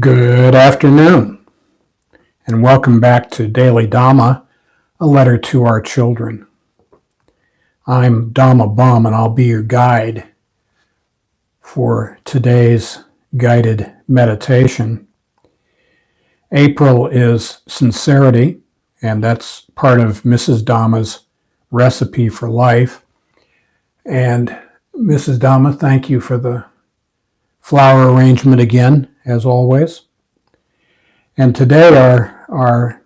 Good afternoon, and welcome back to Daily Dhamma, a letter to our children. I'm Dhamma Bum, and I'll be your guide for today's guided meditation. April is sincerity, and that's part of Mrs. Dhamma's recipe for life. And Mrs. Dhamma, thank you for the flower arrangement again, as always. And today our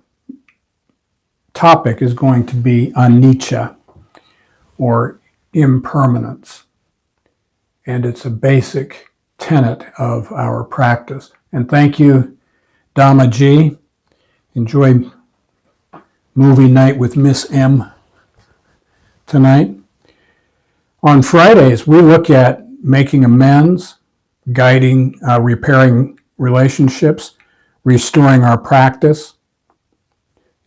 topic is going to be Anicca, or impermanence. And it's a basic tenet of our practice. And thank you, Dhamma Ji. Enjoy movie night with Miss M tonight. On Fridays, we look at making amends, guiding, repairing relationships, restoring our practice,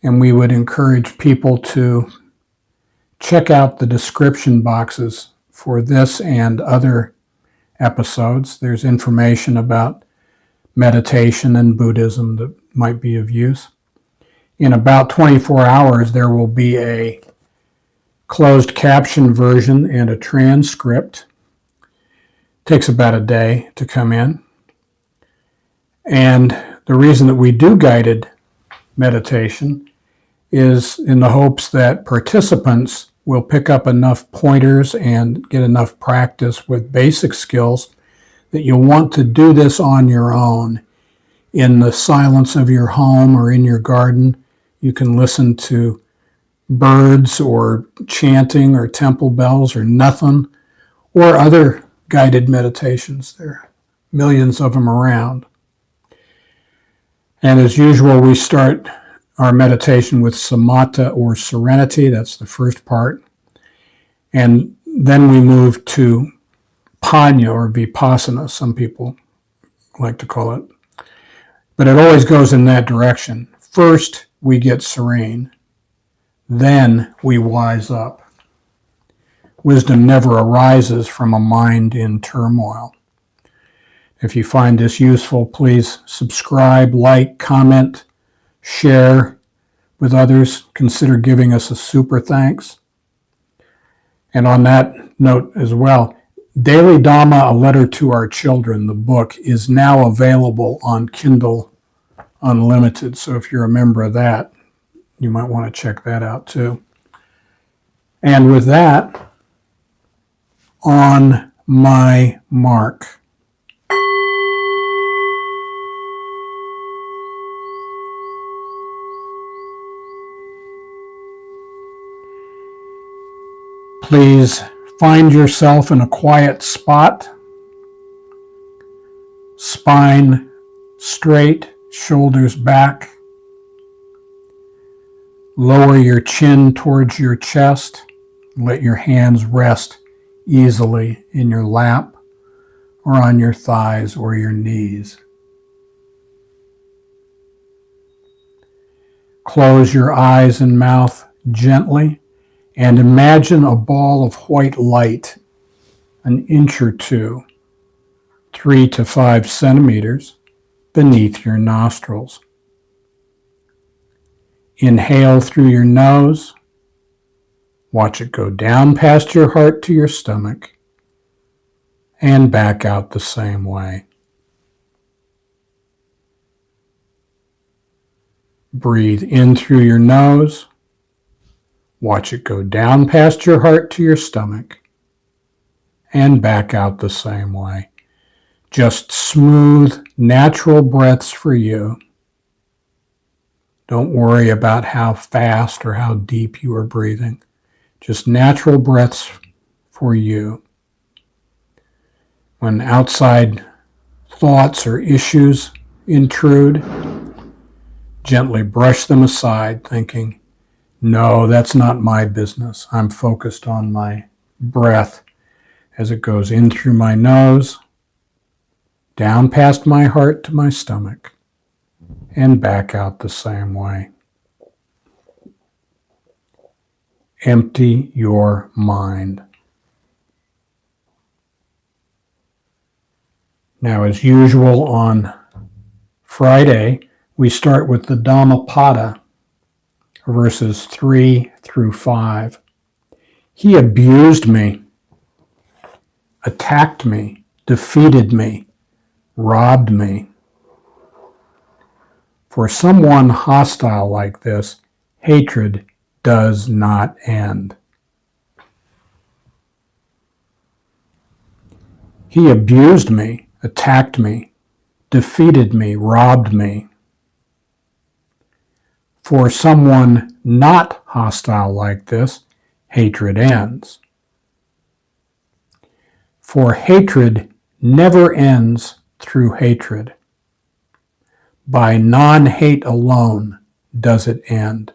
and we would encourage people to check out the description boxes for this and other episodes. There's information about meditation and Buddhism that might be of use. In about 24 hours, there will be a closed caption version and a transcript. It takes about a day to come in. And the reason that we do guided meditation is in the hopes that participants will pick up enough pointers and get enough practice with basic skills that you'll want to do this on your own in the silence of your home or in your garden. You can listen to birds or chanting or temple bells or nothing, or other guided meditations. There are millions of them around. And as usual, we start our meditation with samatha or serenity. That's the first part. And then we move to panya or vipassana, some people like to call it. But it always goes in that direction. First, we get serene. Then we wise up. Wisdom never arises from a mind in turmoil. If you find this useful, please subscribe, like, comment, share with others. Consider giving us a super thanks. And on that note as well, Daily Dhamma, A Letter to Our Children, the book, is now available on Kindle Unlimited. So if you're a member of that, you might want to check that out too. And with that, on my mark. Please find yourself in a quiet spot, spine straight, shoulders back. Lower your chin towards your chest. Let your hands rest easily in your lap or on your thighs or your knees. Close your eyes and mouth gently. And imagine a ball of white light, an inch or two, 3 to 5 centimeters beneath your nostrils. Inhale through your nose. Watch it go down past your heart to your stomach and back out the same way. Breathe in through your nose. Watch it go down past your heart to your stomach and back out the same way. Just smooth, natural breaths for you. Don't worry about how fast or how deep you are breathing. Just natural breaths for you. When outside thoughts or issues intrude, gently brush them aside, thinking, no, that's not my business. I'm focused on my breath as it goes in through my nose, down past my heart to my stomach, and back out the same way. Empty your mind. Now, as usual on Friday, we start with the Dhammapada, verses 3 through 5. He abused me, attacked me, defeated me, robbed me. For someone hostile like this, hatred does not end. He abused me, attacked me, defeated me, robbed me. For someone not hostile like this, hatred ends. For hatred never ends through hatred. By non-hate alone does it end.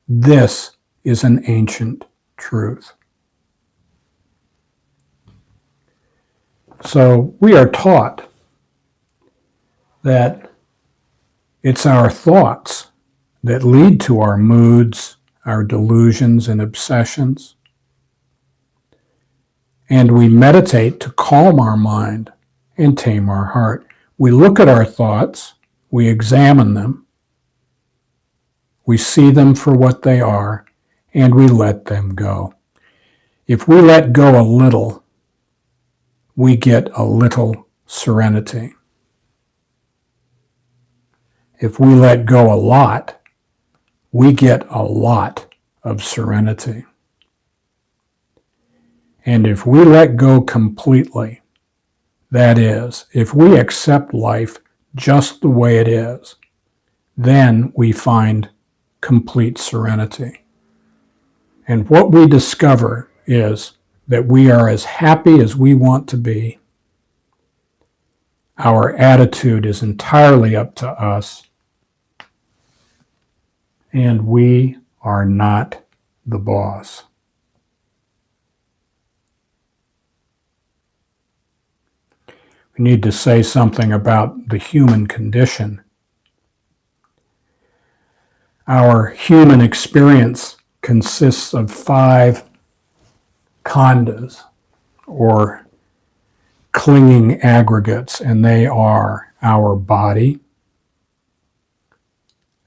This is an ancient truth. So we are taught that it's our thoughts that lead to our moods, our delusions and obsessions. And we meditate to calm our mind and tame our heart. We look at our thoughts, we examine them, we see them for what they are, and we let them go. If we let go a little, we get a little serenity. If we let go a lot, we get a lot of serenity. And if we let go completely, that is, if we accept life just the way it is, then we find complete serenity. And what we discover is that we are as happy as we want to be. Our attitude is entirely up to us, and we are not the boss. We need to say something about the human condition. Our human experience consists of 5 khandhas, or clinging aggregates, and they are our body,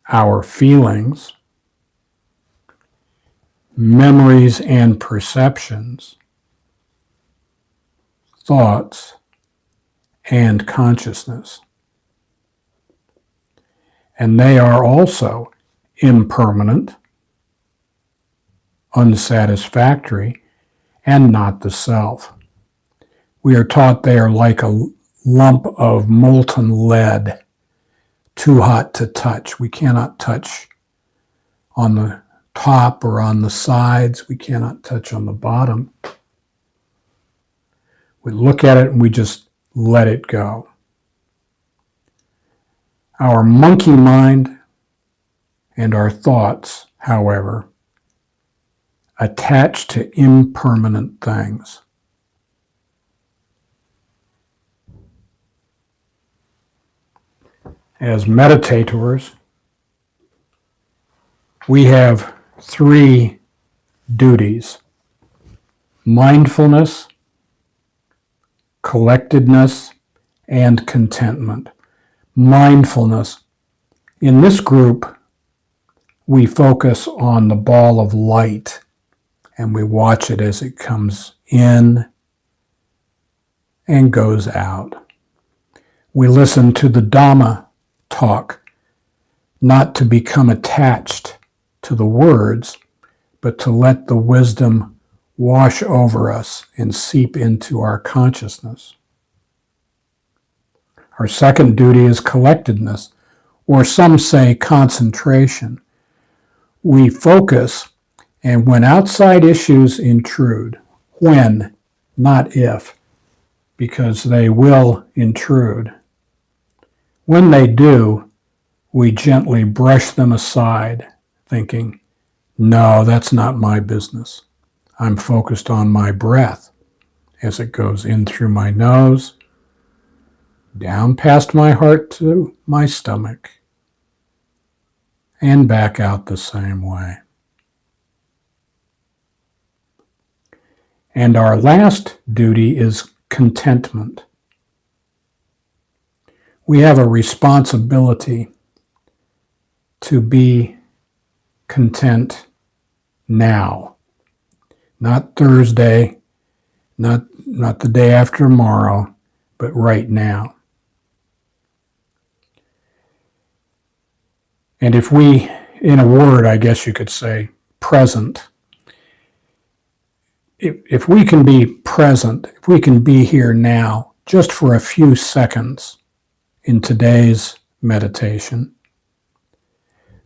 our feelings, memories and perceptions, thoughts, and consciousness. And they are also impermanent, unsatisfactory, and not the self. We are taught they are like a lump of molten lead, too hot to touch. We cannot touch on the top or on the sides. We cannot touch on the bottom. We look at it and we just let it go. Our monkey mind and our thoughts, however, attach to impermanent things. As meditators, we have 3 duties: mindfulness, collectedness, and contentment. Mindfulness. In this group, we focus on the ball of light and we watch it as it comes in and goes out. We listen to the Dhamma talk, not to become attached to the words, but to let the wisdom wash over us and seep into our consciousness. Our second duty is collectedness, or some say concentration. We focus, and when outside issues intrude, when, not if, because they will intrude, when they do, we gently brush them aside, thinking, no, that's not my business. I'm focused on my breath as it goes in through my nose, down past my heart to my stomach, and back out the same way. And our last duty is contentment. we have a responsibility to be content now. Not Thursday, not the day after tomorrow, but right now. And if we, in a word, I guess you could say, present, if we can be present, if we can be here now, just for a few seconds in today's meditation,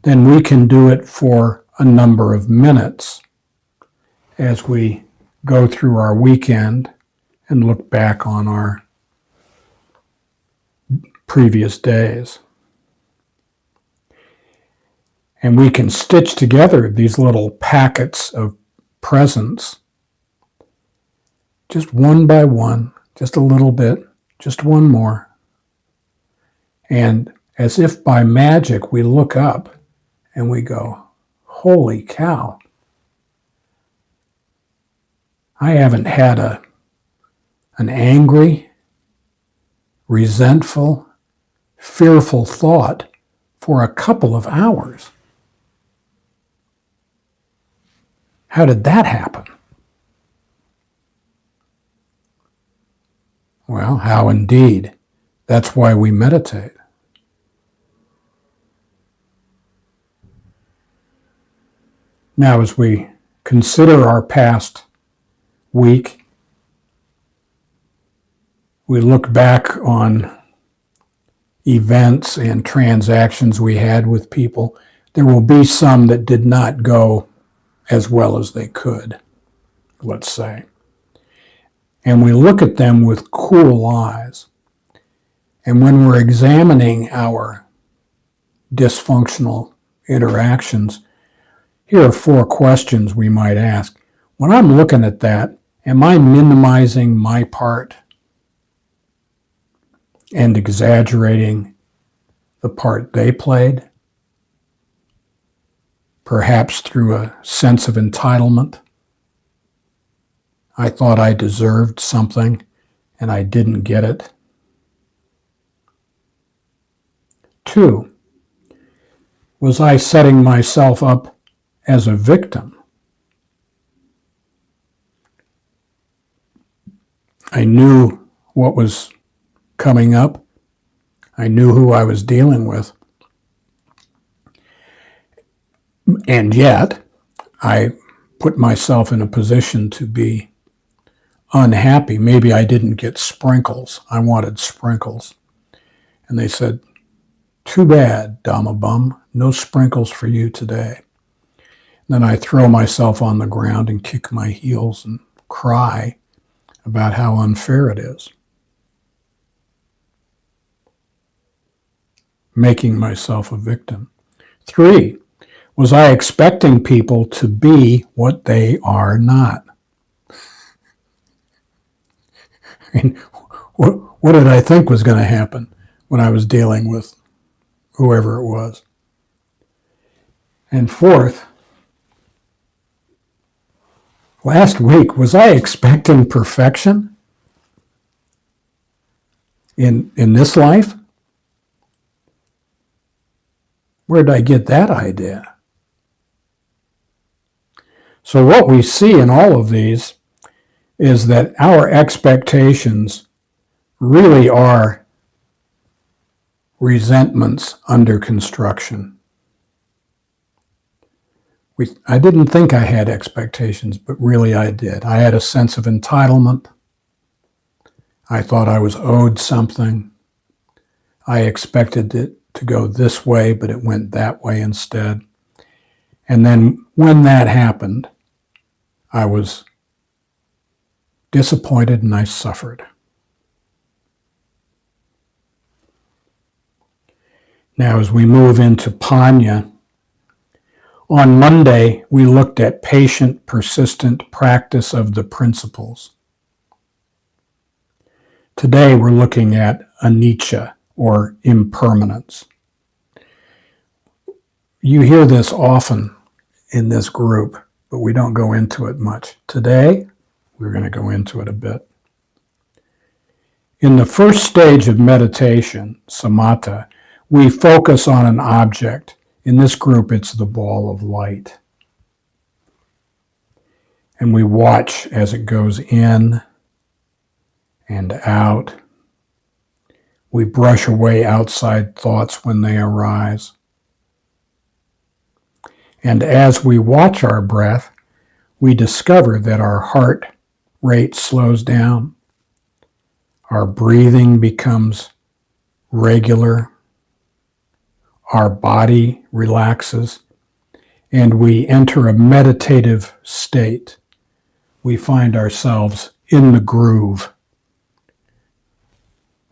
then we can do it for a number of minutes as we go through our weekend and look back on our previous days. And we can stitch together these little packets of presence, just one by one, just a little bit, just one more. And as if by magic, we look up and we go, holy cow. I haven't had an angry, resentful, fearful thought for a couple of hours. How did that happen? Well, how indeed. That's why we meditate. Now, as we consider our past week, we look back on events and transactions we had with people. There will be some that did not go as well as they could, let's say. And we look at them with cool eyes. And when we're examining our dysfunctional interactions, here are 4 questions we might ask. When I'm looking at that, am I minimizing my part and exaggerating the part they played? Perhaps through a sense of entitlement. I thought I deserved something and I didn't get it. 2, was I setting myself up as a victim? I knew what was coming up. I knew who I was dealing with. And yet, I put myself in a position to be unhappy. Maybe I didn't get sprinkles. I wanted sprinkles. And they said, too bad, Dhamma bum, no sprinkles for you today. Then I throw myself on the ground and kick my heels and cry about how unfair it is. Making myself a victim. 3, was I expecting people to be what they are not? I mean, what did I think was going to happen when I was dealing with whoever it was? And 4th, last week, was I expecting perfection in this life? Where did I get that idea? So what we see in all of these is that our expectations really are resentments under construction. I didn't think I had expectations, but really I did. I had a sense of entitlement. I thought I was owed something. I expected it to go this way, but it went that way instead. And then when that happened, I was disappointed and I suffered. Now, as we move into Panya, on Monday, we looked at patient, persistent practice of the principles. Today, we're looking at Anicca, or impermanence. You hear this often in this group, but we don't go into it much. Today, we're going to go into it a bit. In the first stage of meditation, samatha, we focus on an object. In this group, it's the ball of light. And we watch as it goes in and out. We brush away outside thoughts when they arise. And as we watch our breath, we discover that our heart rate slows down. Our breathing becomes regular. Our body relaxes. And we enter a meditative state. We find ourselves in the groove,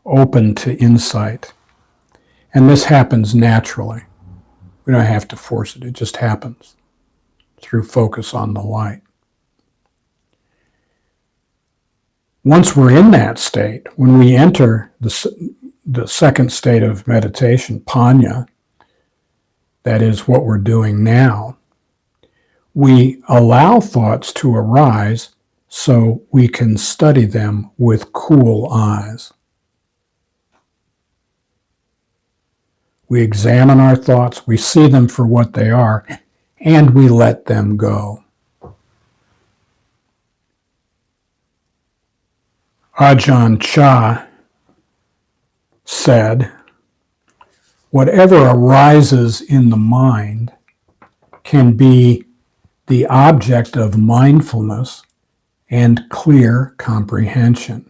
open to insight. And this happens naturally. We don't have to force it. It just happens through focus on the light. Once we're in that state, when we enter the second state of meditation, panya, that is what we're doing now, we allow thoughts to arise so we can study them with cool eyes. We examine our thoughts, we see them for what they are, and we let them go. Ajahn Chah said, whatever arises in the mind can be the object of mindfulness and clear comprehension.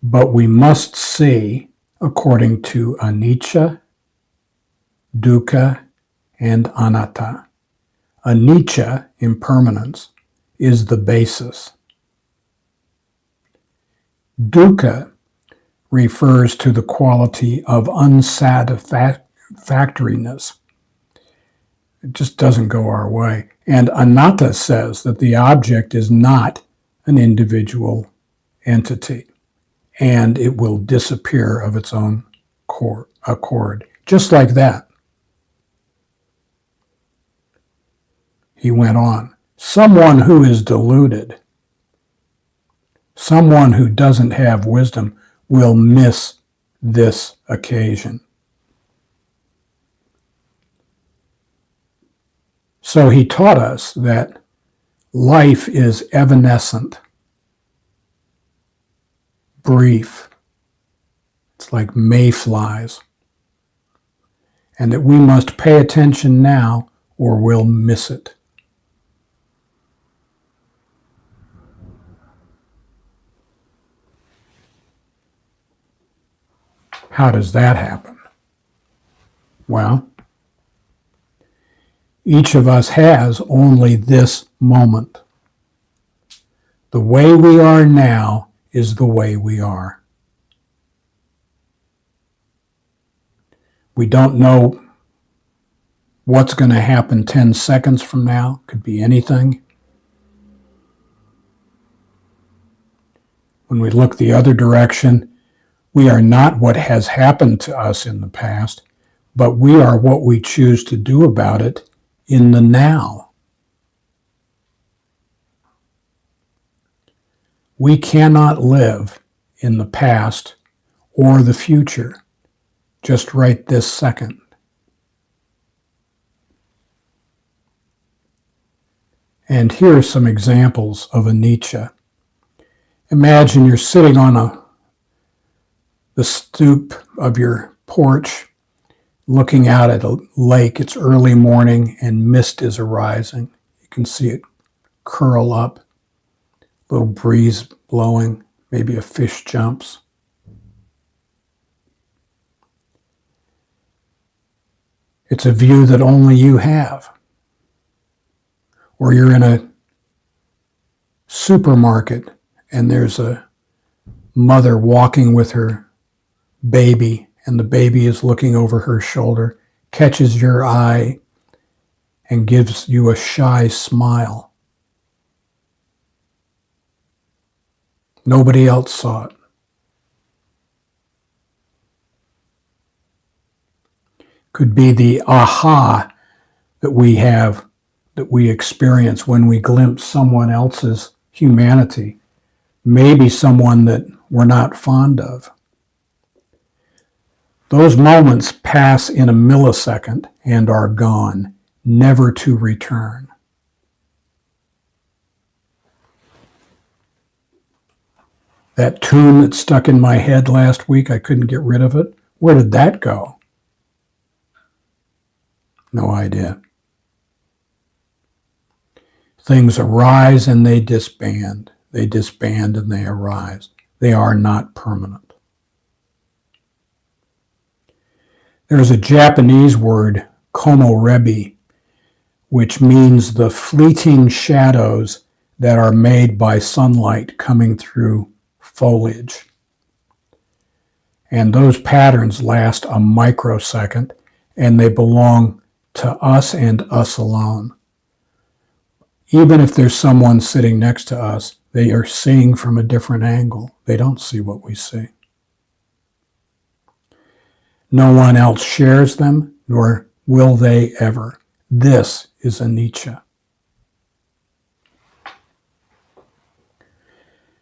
But we must see according to anicca, dukkha, and anatta. Anicca, impermanence, is the basis. Dukkha refers to the quality of unsatisfactoriness. It just doesn't go our way. And anatta says that the object is not an individual entity, and it will disappear of its own accord. Just like that. He went on. Someone who is deluded, someone who doesn't have wisdom, will miss this occasion. So he taught us that life is evanescent, brief. It's like mayflies. And that we must pay attention now or we'll miss it. How does that happen? Well, each of us has only this moment. The way we are now is the way we are. We don't know what's going to happen 10 seconds from now. Could be anything. When we look the other direction, we are not what has happened to us in the past, but we are what we choose to do about it in the now. We cannot live in the past or the future, just right this second. And here are some examples of anicca. Imagine you're sitting on the stoop of your porch, looking out at a lake. It's early morning and mist is arising. You can see it curl up, little breeze blowing, maybe a fish jumps. It's a view that only you have. Or you're in a supermarket and there's a mother walking with her baby, and the baby is looking over her shoulder, catches your eye, and gives you a shy smile. Nobody else saw it. Could be the aha that we have, that we experience when we glimpse someone else's humanity. maybe someone that we're not fond of. Those moments pass in a millisecond and are gone, never to return. That tune that stuck in my head last week, I couldn't get rid of it. Where did that go? No idea. Things arise and they disband. They disband and they arise. They are not permanent. There's a Japanese word, komorebi, which means the fleeting shadows that are made by sunlight coming through foliage. And those patterns last a microsecond, and they belong to us and us alone. Even if there's someone sitting next to us, they are seeing from a different angle. They don't see what we see. No one else shares them, nor will they ever. This is Anicca.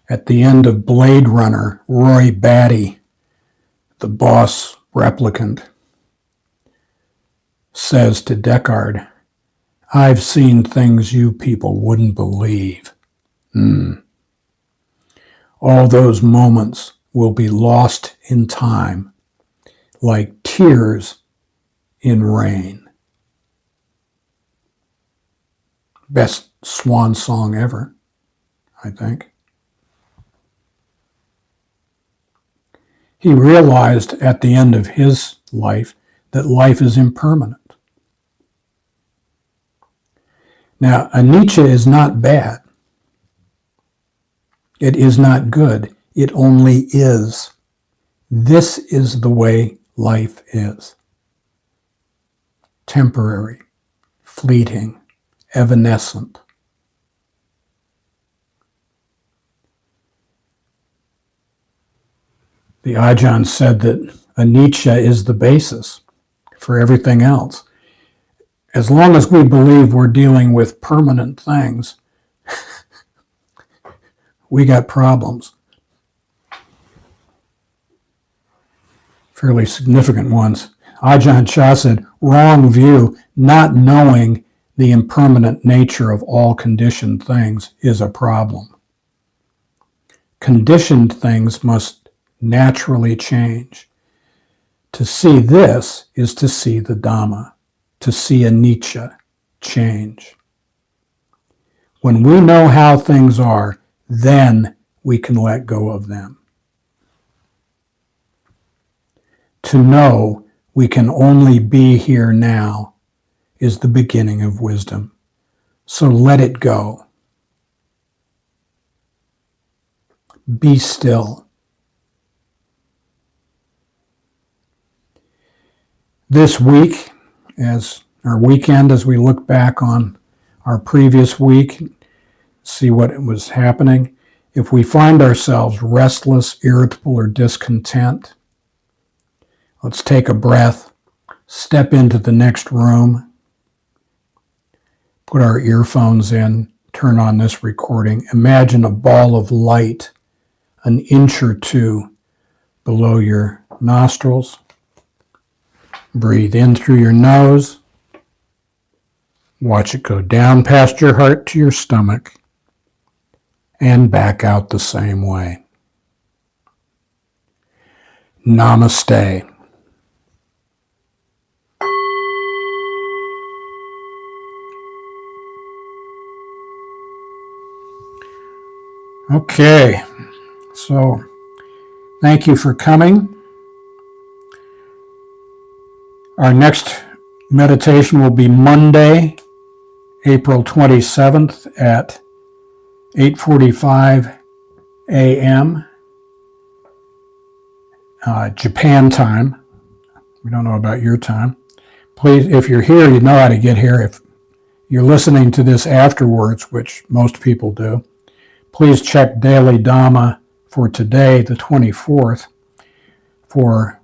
At the end of Blade Runner, Roy Batty, the boss replicant, says to Deckard, "I've seen things you people wouldn't believe." All those moments will be lost in time, like tears in rain. Best swan song ever, I think. He realized at the end of his life that life is impermanent. Now, anicca is not bad. It is not good. It only is. This is the way life is. Temporary, fleeting, evanescent. The Ajahn said that anicca is the basis for everything else. As long as we believe we're dealing with permanent things, we got problems. Fairly significant ones. Ajahn Chah said, wrong view, not knowing the impermanent nature of all conditioned things is a problem. Conditioned things must naturally change. To see this is to see the Dhamma, to see anicca change. When we know how things are, then we can let go of them. To know we can only be here now is the beginning of wisdom. So let it go. Be still. This week, as our weekend, as we look back on our previous week, see what was happening. If we find ourselves restless, irritable, or discontent, let's take a breath, step into the next room, put our earphones in, turn on this recording. Imagine a ball of light an inch or two below your nostrils. Breathe in through your nose. Watch it go down past your heart to your stomach and back out the same way. Namaste. Okay, so thank you for coming. Our next meditation will be Monday, April 27th at 8:45 a.m. Japan time. We don't know about your time. Please, if you're here, you know how to get here. If you're listening to this afterwards, which most people do, please check Daily Dhamma for today, the 24th, for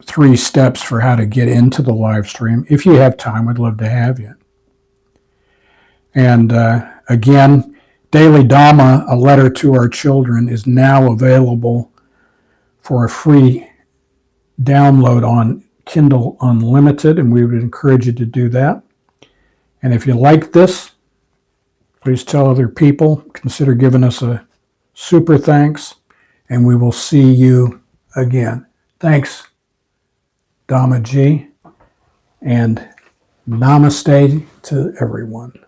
3 steps for how to get into the live stream. If you have time, we'd love to have you. And again, Daily Dhamma, A Letter to Our Children, is now available for a free download on Kindle Unlimited, and we would encourage you to do that. And if you like this, please tell other people. Consider giving us a super thanks, and we will see you again. Thanks, Dhamma G, and namaste to everyone.